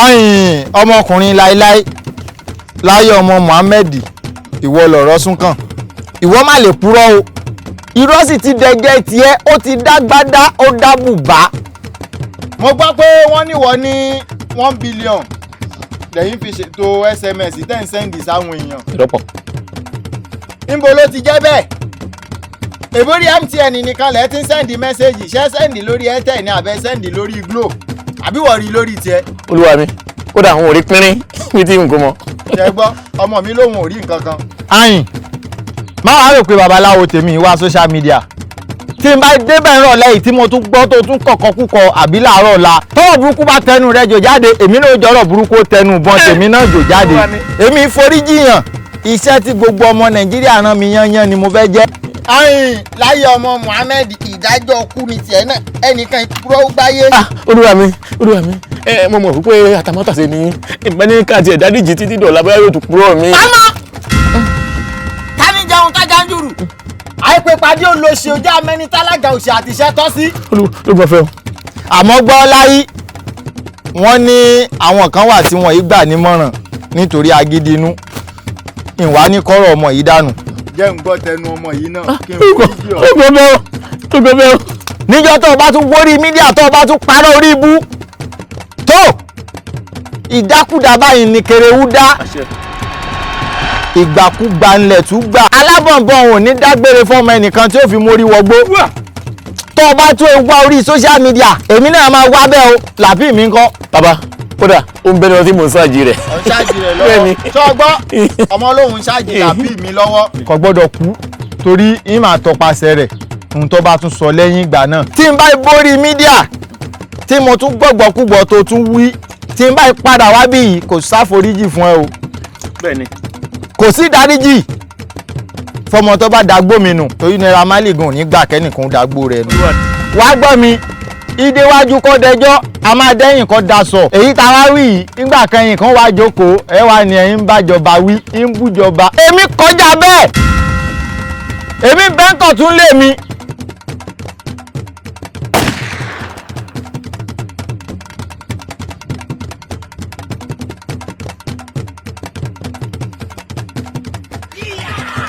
ayin ọmọkùnrin láíláí láyé ọmọ Muhammed ìwọ lọ̀rọ̀ sún kàn ìwọ má lè purọ́ o irọ́ sì ti dẹ̀gẹ́ tiẹ̀ ó ti dágbádá ó dábùbá. mo gbọ́ pé wọ́n níwọ ní 1 billion lẹ́yìn fi ṣètò SMS tẹ́ ń sẹ́ndì sáwọn èèyàn. ìrọ́pọ̀. níbo ló ti jẹ́ bẹ́ẹ̀ èbórí MTN nìkan lẹ́ẹ̀ ti ń sẹ́ndì mẹ́sẹ́jì ṣẹ́ sẹ́ndì lórí Airtel ní àbẹ́ sẹ́ndì lórí Glo àbí wọ́n rí lórí tiẹ̀. olúwa mi kódà àwọn ò rí pínrín mi tí n kò mọ. ṣe gbọ́ ọmọ mi lòun ò rí nǹkan kan. ayin máa wá rò pé babaláwo tèmi wá social media tí n bá débẹ̀ rọ̀lẹ́ yìí tí mo tún gbọ́ tó tún kọ̀kọ́ kúkọ àbí láàárọ̀ ọ̀la tọ́wọ́ burúkú bá tẹnu rẹ jò jáde èmi náà jọ̀rọ̀ burúkú tẹnu bọ́n tèmi náà jò jáde èmi foríjìyàn iṣẹ́ tí gbogbo ọmọ Nàìjíríà rán mi yányán ni mo fẹ́ jẹ́. ayin láyé ọmọ Muhammed ìdájọ́ kú ni tiẹ̀ náà ẹnìkan ìkúrọ́ gbáyé. olúwa mi mo mọ̀ wípé àtàmọ́tàṣe ni ìgbẹ́ ní káàtì ẹ̀dádìjì títí dọ̀la bóyá yóò tún kúrò mi. tani jẹun tájà ń jùrù àìpé pàdé olóṣè ojú amẹni tálága òṣè àtìṣẹ́ tọ́ sí. olùgbọ̀fẹ́ o. àmọ́ gbọ́ láyé wọ́n ní àwọn kan wà tí wọ́n yìí gbà nímọ̀ràn nítorí agídí inú ìwà ní kọ́rọ̀ ọmọ yìí dànù. jẹ́ ń gbọ́ tẹnu ọmọ yìí náà kí n fi jí ọ. olùgbọ̀fẹ́ o. níjọ́ tó o bá tún gbórí mídíà tó o bá tún parọ́ orí ibú tó ìdákúdá báyìí ní kerewu dá ìgbàkúgbà ńlẹ̀ tún gbà alábọ̀nbọ̀n ò ní dágbére fọ́mọ ẹnìkan tí ó fi mórí wọgbó tó o bá tún wá orí social media èmi náà máa wá bẹ́ẹ̀ o làbí mi ń kọ́. bàbá kódà ó ń bẹni ọtí mò ń ṣáàjì rẹ̀. ọ̀ ń ṣáàjì rẹ̀ lọ́wọ́ tó o gbọ́ ọmọ olóhùn ṣáàjì làbí mi lọ́wọ́. kò gbọ́dọ̀ kú torí ń máa tọpasẹ̀ rẹ̀ ohun tó bá tún sọ lẹ́yìn ìgbà náà. tí n bá borí mídíà tí mo tún gbọ́gbọ́kúgbọ́ tó tún wí tí n bá padà wá bí yìí kò sáforíjì fún ẹ o. bẹ́ẹ̀ni. kò sí dáríjì fọmọ tó bá dàgbò mi nù torí Naira Marley gan ní gbà kẹ́nìkan dàgbò rẹ̀ nù. wá gbọ́ mi ìdéwájú kọ́ dẹjọ́ a máa dẹ́yìn kọ́ daṣọ. èyí tá a wá wí yìí nígbà kẹyìn kan wá jókòó ẹ wá ní ẹ̀yin bájọba wí ń bújọba. èmi kọjá bẹ́ẹ̀ èmi bẹ́ńkọ̀ tún lé mi